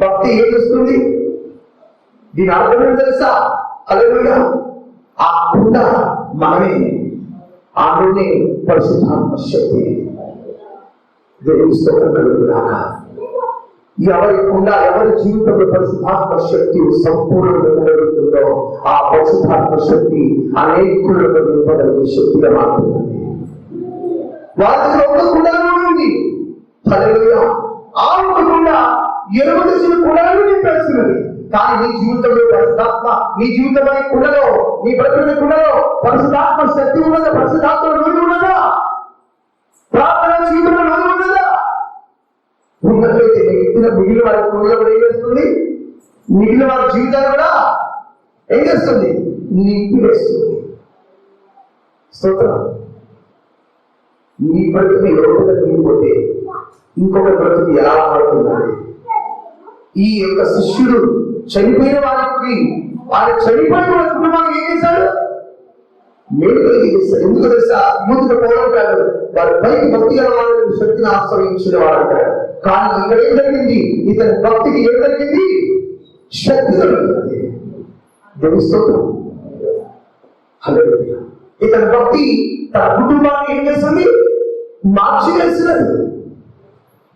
భక్తి ఏం చేస్తుంది? దీని అర్థం ఏంటి తెలుసా? హల్లెలూయా. ఆ కుండ మనమే, ఆ నుండి పరిశుద్ధాత్మ శక్తి. దేవుని స్తోత్రం కలుగుగాక. ఎవరి కుండ, ఎవరి జీవితంలో పరిశుద్ధాత్మ శక్తి సంపూర్ణంగా ఉండగలుగుతుందో ఆ పరిశుద్ధాత్మ శక్తి అనేకులను నింపగలిగే శక్తిగా మారుతుంది. వారి దగ్గర ఒక్క కుండలో ఉంది. హల్లెలూయా. ఆ ఒక్క కుండ ఎరువు తెచ్చిన కుండలను నింపేస్తున్నది. కానీ నీ జీవితంలో పరిశుద్ధాత్మ, నీ జీవితం అనే కుండలో, నీ బ్రతుకునే కుండలో పరిశుద్ధాత్మ శక్తి ఉన్నదా? పరిశుద్ధాత్మ నూనె ఉన్నదా? ప్రార్థన జీవితంలో నూనె ఉన్నదా? ఉన్నట్లయితే మిగిలిన వారి కుండలో కూడా ఏం చేస్తుంది? మిగిలిన వారి జీవితాలు కూడా ఏం చేస్తుంది? నింపి వేస్తుంది. స్తోత్రం. నీ బ్రతుకు లోపల నిండిపోతే ఇంకొక బ్రతుకు ఎలా మారుతుందండి? ఈ యొక్క శిష్యుడు చనిపోయిన వారికి, వారి చనిపోయిన వారి కుటుంబానికి ఏం చేశాడు? మేలు కలిగిస్తాడు. ఎందుకు తెలుసా? ముందుకు పోరాటాడు. వారి పైకి భక్తి గల వాళ్ళని శక్తిని ఆశ్రయించిన వాడంటాడు. కానీ ఇక్కడ ఏం జరిగింది? ఇతని భక్తికి ఏం జరిగింది? శక్తి దొరికింది. స్తోత్రం. హల్లెలూయా. ఇతని భక్తి తన కుటుంబాన్ని ఏం చేస్తుంది? మార్చి వేసినది.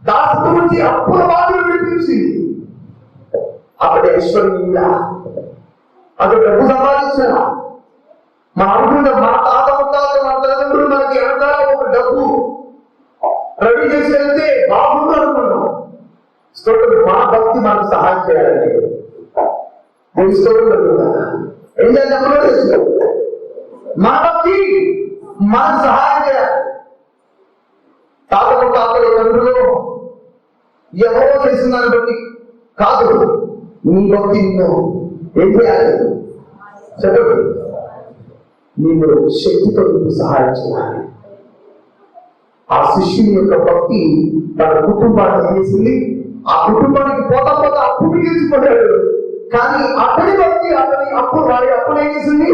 దాసుల నుంచి అప్పుల బాధలు విడిపించింది. అక్కడ ఐశ్వర్యంగా అక్కడ డబ్బు సంపాదించిన మన అనుకుంటాం, మన తాత ముత్తాతలు, మన తల్లిదండ్రులు మనకి వెనకాల ఒక డబ్బు రెడీ చేసి వెళ్తే బాగుంది అనుకున్నాం. స్తోత్రం. మన భక్తి మనకు సహాయం చేయాలండి. ఏం చేయాలి? మన భక్తి మనకు సహాయం చేయాలి. తాతలు తండ్రులు ఎవరో చేసిన దాన్ని బట్టి కాదు, నీ భక్తి నిన్ను ఏం చేయాలి? చెప్పండి. నీవు శక్తితో నీకు సహాయం చేయాలి. ఆ శిష్యుని యొక్క భక్తి తన కుటుంబాన్ని చేసింది. ఆ కుటుంబానికి పోతా పోతా అప్పు మిగిల్చిపోయాడు. కానీ అతని భక్తి అతని అప్పు, వారి అప్పులు ఏం చేసింది?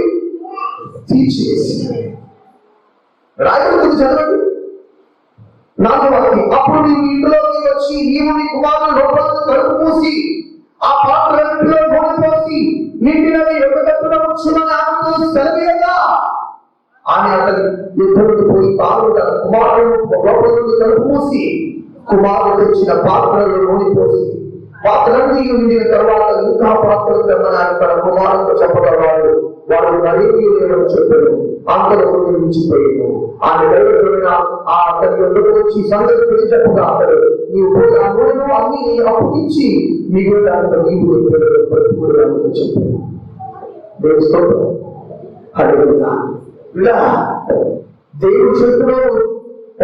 తీర్చేసింది. రాయబడుతుంది, చదవండి. నాకు వారికి అప్పుడు నీవు ఇంట్లోకి వచ్చి నీవు నీ కుమారుడు లోపలకు కడుపు మూసి ఆ పాత్రలో నూనె పోసి నిండినది ఒక తప్పున వచ్చునని ఆమెతో సెలవేయగా ఆమె అతని యుద్ధంలో పోయి పాల్గొన్న కుమారుడు లోపల కడుపు మూసి కుమారుడు తెచ్చిన పాత్రలో నూనె పోసి పాత్రలు నిండిన తర్వాత ఇంకా పాత్రలు తెమ్మని తన కుమారుడితో చెప్పగలవాడు. వాడు మరేమీ లేవని చెప్పాడు. అంతలో నిలిచిపోయాడు. ఆమె దైవజనుడైన ఆ అతని వచ్చి సంగతి చెప్పగా అతడు నీవు పోయి ఆ నూనెను అన్ని అప్పగించి మీకు దాంట్లో నీవు బ్రతుకుడు చెప్పాను. దేవుడు స్తోత్రం. హల్లెలూయా. ఇలా దేవుడు చేతిలో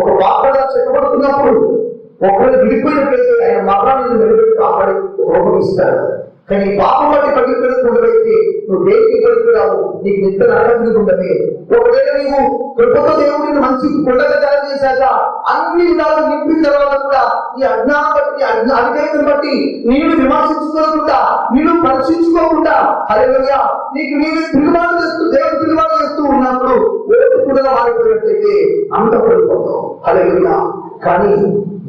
ఒక వార్తగా చెప్పబడుతున్నప్పుడు ఒకరు విడిపోయినట్లయితే ఆయన మరణాన్ని నిలబెట్టి కాపాడి రూపమిస్తాడు. కానీ పాపం బట్టి పగిలిపోయినట్లయితే నువ్వు దేనికి పడుతున్నావు, నీకు నిత్య నరకం. ఒకవేళ నీవు కృపతో దేవుడిని మంచి కొండగా తయారు చేశాక అన్ని విధాలు నింపిన తర్వాత కూడా ఈ అజ్ఞానం బట్టి అవిధేయతను బట్టి నీవు విమర్శించుకోకుండా, నీవు పరీక్షించుకోకుండా, హల్లెలూయా, నీకు నీవు తిరుగుబాటు చేస్తూ దేవుడు తిరుగుబాటు చేస్తూ ఉన్నప్పుడు ఓటు కూడా మారిపోయినట్లయితే అంత పడిపోతావు. హల్లెలూయా. కానీ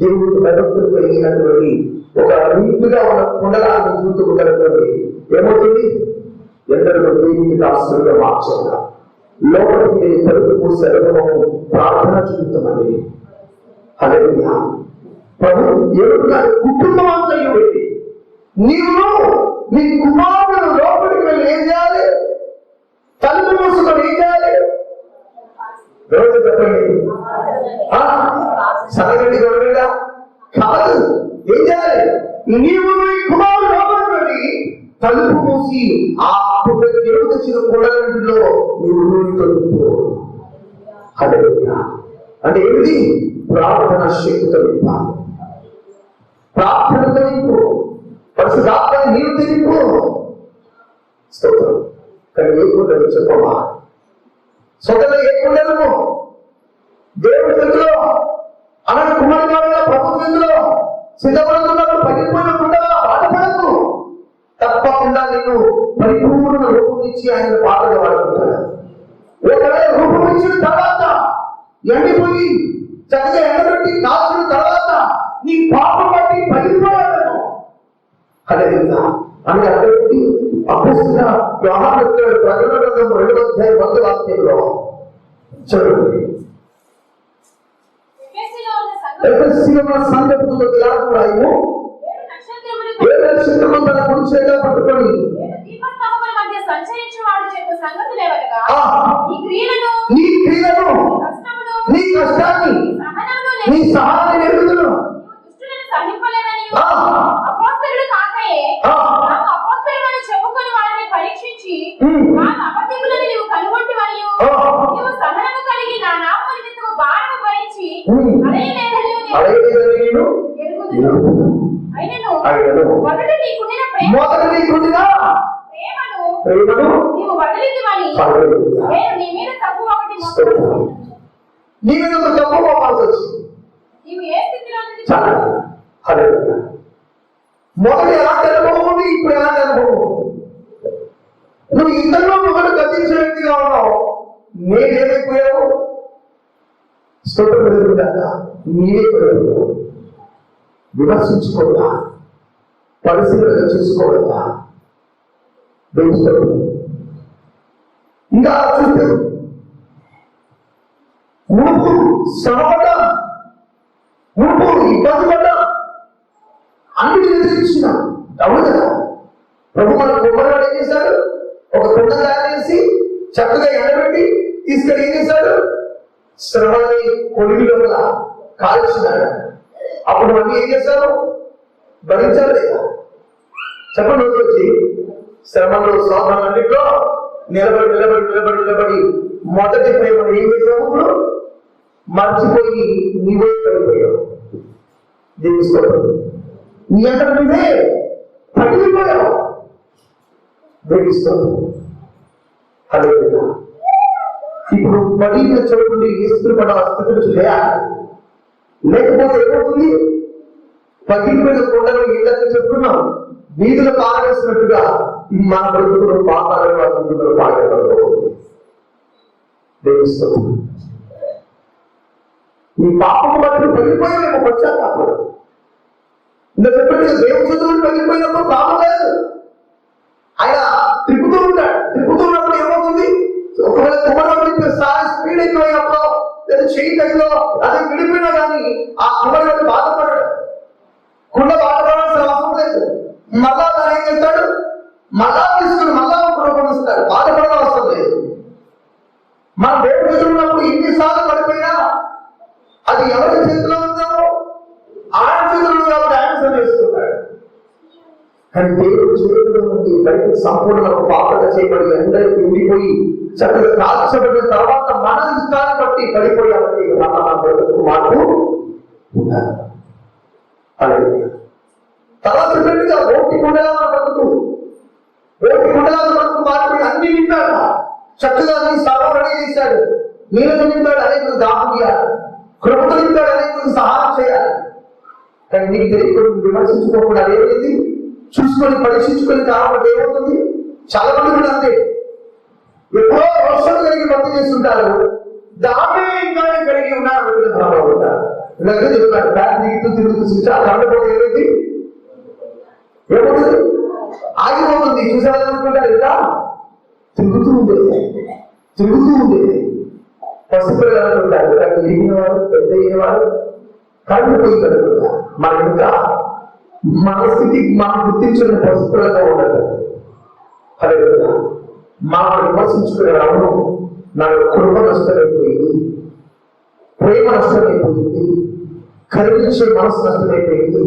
దేవుడికి భయభక్తులు కలిగినటువంటి ఒక నీటిగా ఉన్న కుండలాన్ని చూసుకుంటున్నటువంటి ఏమవుతుంది, ఎందరో దేవునికి దాసులుగా మార్చారు. లోపలికి తలుపు పూసే అనుభవం ప్రార్థన చూపుతామని. హల్లెలూయా. ప్రభు ఏమంటున్నారు, కుటుంబం అంతా ఇవ్వండి. నీవు నీ కుమారుడు లోపలికి వెళ్ళి ఏం చేయాలి, తలుపు మూసుకొని ఏం చేయాలి, రోజు చెప్పండి, సరగండి గొడవగా కాదు, ఏం చేయాలి, నీవు నీ కుమారుడు లోపలికి వెళ్ళి తలుపు మూసి ఆ దేవుడు తెచ్చిన కుండలో నీవు నూనె తలుపు. హల్లెలూయా. అంటే ఏమిటి, ప్రార్థన శక్తితో నింపాలి, ప్రార్థనతో నింపు, పరిశుద్ధాత్మని నీవు తెలిపు. స్తోత్రం. కానీ ఏ కుండలు చెప్పమా, సొంతలో ఏ కుండలు దేవుడి చేతిలో అన్న కుమారుడు ప్రభుత్వంలో సిద్ధపడుతున్నప్పుడు పగిలిపోయిన కుండగా బాధపడకు. తప్పకుండా నేను పరిపూర్ణ రూపమిచ్చి ఆయన పాటగా వాడుకుంటాను. ఒకవేళ రూపమిచ్చిన తర్వాత ఎండిపోయి చక్కగా ఎండబెట్టి కాల్చిన తర్వాత నీ పాపం బట్టి పగిలిపోయాను. హల్లెలూయా. అని అక్కడికి అభ్యసిన యోహాను ప్రకటన గ్రంథం 2:1 వాక్యంలో చూడండి. ఎఫెసీయుల సంఘముతో రాయము 7 నక్షత్రములు తన కుడి చేతిలో పట్టుకొని నీ క్రియలను, నీ కష్టాన్ని, నీ సహనాన్ని నెరుగుదును. చెప్పుకొని వారిని పరీక్షించి అబద్ధికులను నీవు కనుగొంటివనియు, నీవు సహనము కలిగి నా నామము నిమిత్తము భారము భరించి మొదట నీకుండిన ప్రేమను నీవు వదిలితివని నేను నీ మీద తప్పు ఒకటి మోసుకొచ్చాను. నీ మీద ఒక తప్పు మోపాల్సి వచ్చింది. నీవు ఏ స్థితిలో ఉంది, మొదటి ఎలాంటి అనుభవం ఉంది, ఇప్పుడు ఎలాంటి అనుభవం ఉంది. నువ్వు ఇద్దరిలో ఒకటి గతించే వ్యక్తిగా ఉన్నావు, నేనేమైపోయావు, స్తోత్రం ఎదురుగా నీవే పడిపోయావు. విమర్శించుకోవద్దా, పరిశీలన చేసుకోవద్దా. ఇంకా చూస్తే మునుపు శ్రమపడ్డా, మునుపు ఇబ్బంది పడ్డా, అన్ని ఎదిరించిన అవును కదా. ప్రభు మన కుమ్మరాడు ఏం చేశాడు, ఒక కుండ తయారు చేసి చక్కగా ఎండబెట్టి తీసుకెళ్ళి ఏం చేశాడు, శ్రమని కొలిమి లోపల కాల్చినాడు. అప్పుడు మళ్ళీ ఏం చేశారు, భరించాలి లేదా చెప్పండి. వచ్చి శ్రమలో శోధనన్నింటిలో నిలబడి నిలబడి నిలబడి నిలబడి మొదటి ప్రేమ ఏం చేసావు, ఇప్పుడు మర్చిపోయి నీవే పడిపోయావు. దేవుడు నీ అంతా నువ్వే పడిపోయావు. దేవుడు హల్లెలూయా. ఇప్పుడు పడిన చోటు ఇస్తున్న పడ స్థితులు చేయాలి, లేకపోతే ఏమవుతుంది, పగిలిపోయిన కొండలు ఇళ్ళకి చెప్పుకున్నాం, వీధులు పారేసినట్టుగా మన బ్రతుకులు పాతాలను అద్భుతులు పాడబడుతుంది. దేవుడు నీ పాపం బట్టి పగిలిపోయిన పశ్చాత్తాపం. ఇంకా చెప్పండి, దేవుడు చదువులు పగిలిపోయినప్పుడు పాపం లేదు, ఆయన తిప్పుతూ ఉంటాడు. తిప్పుతున్నప్పుడు ఏమవుతుంది, ఒకవేళ కుమ్మడి స్పీడ్ ఎక్కువైనప్పుడు లేదా చెయ్యి తగ్గిలో అది విడిపోయినా కానీ ఆ కుమ్మడి బాధపడాడు. కుండ బాధపడాల్సిన అవసరం లేదు. మళ్ళా దాన్ని ఏం చేస్తాడు, మళ్ళా తీసుకుని మళ్ళా రూపొందిస్తాడు. బాధపడడం అవసరం లేదు. మన దేవుడు ఎదురున్నప్పుడు ఇన్నిసార్లు పడిపోయినా అది ఎవరి చేతిలో ఉందో ఆయన చేతుల్లో కాబట్టి ఆయన సరి చేసుకుంటాడు. కానీ దేవుడు చేతిలో నుండి బయట సంపూర్ణ పాత్రగా చేయబడి అందరికీ ఉండిపోయి చక్కగా కాల్చబడిన తర్వాత మన ఇష్టాన్ని బట్టి పడిపోయాలంటే మార్పు తర్వాత చెప్పినట్టుగా ఓటి కొండలా బతుకు మార్పు అన్ని నింపాడు, చక్కగా అన్ని సభ రెడీ చేశాడు, నీళ్ళతో నింపాడు, అనేకులు దాహం చేయాలి, కృపతో నింపాడు, అనేకులు సహాయం చేయాలి. కానీ నీకు తెలియకుండా విమర్శించుకోకుండా అదేమైంది, చూసుకొని పరీక్షించుకొని కాబట్టి ఏమవుతుంది? చాలా మంది కూడా అంతే, ఎప్పుడో వర్షం కలిగి భక్తి చేస్తుంటారు, దాన్నే ఇంకా కలిగి ఉన్నారు. ఇలాగే చెప్తారు, బ్యాగ్ తిరుగుతూ చాలా కళ్ళపోతే ఏమైంది, ఏమవుతుంది? ఆగిపోతుంది. చూసారనుకుంటారు ఇంకా తిరుగుతూ ఉండేది పసిపిల్లలు అనుకుంటారు, కానీ ఎరిగిన వారు పెద్ద అయిన వారు కళ్ళు పోయి కలుగుతారు. మన ఇంకా మన స్థితి మనం గుర్తించిన పసిపిల్లగా ఉండదు. అదే మనం విమర్శించుకునే రావడం నా కృప నష్టమైపోయింది, ప్రేమ నష్టమైపోయింది, కరుణించే మనసు నష్టమైపోయింది,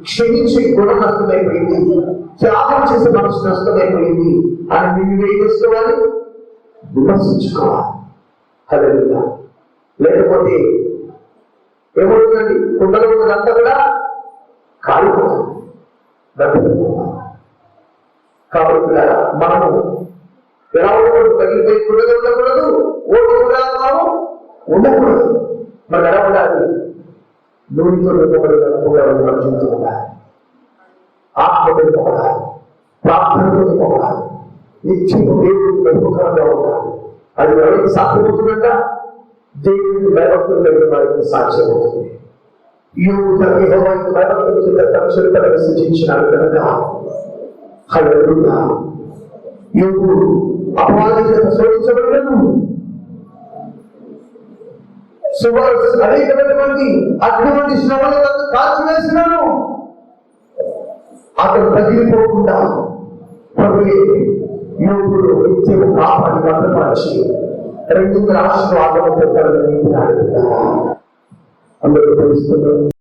క్షమించే గుణం నష్టమైపోయింది, త్యాగం చేసే మనసు నష్టమైపోయింది అని నువ్వు ఏం చేసుకోవాలి? విమర్శించుకోవాలి. అదే లేకపోతే ఏమవుతుందండి? కుండలో ఉన్నదంతా కూడా కాలిపోతుంది. కాబట్టి మనము ఎలా ఉండకూడదు? తగిలిపోయి కుండగా ఉండకూడదు, ఓటు కూడా మనము ఉండకూడదు. మనం ఎలా ఉండాలి? నూనెతో నింపబడిన కుండలను మర్చుతూ ఉండాలి, ఆత్మతో నింపబడాలి, ప్రార్థనతో నింపబడాలి, నిత్యము దేవుడికి బహుముఖంగా ఉండాలి. అది ఎవరికి సాధ్యమవుతుందంట? దేవుడికి భయభక్తులు కలిగిన వారికి సాధ్యమవుతుంది. యోగు యెహోవాకు భయభక్తులు చేత పరిశుద్ధతను విసర్జించినాడు కనుక హల్లెలూయా. యోగు అపవాది చేత శోధించబడినను, అనేకమైనటువంటి అటువంటి శ్రమలను కాల్చివేసినాను, అతను తగిలిపోకుండా ప్రభువే యోగుడు నిత్యము కాపాడి భద్రపరిచి 2 ఆశీర్వాదము పెట్టాలని అందరూ తెలుస్తున్నారు.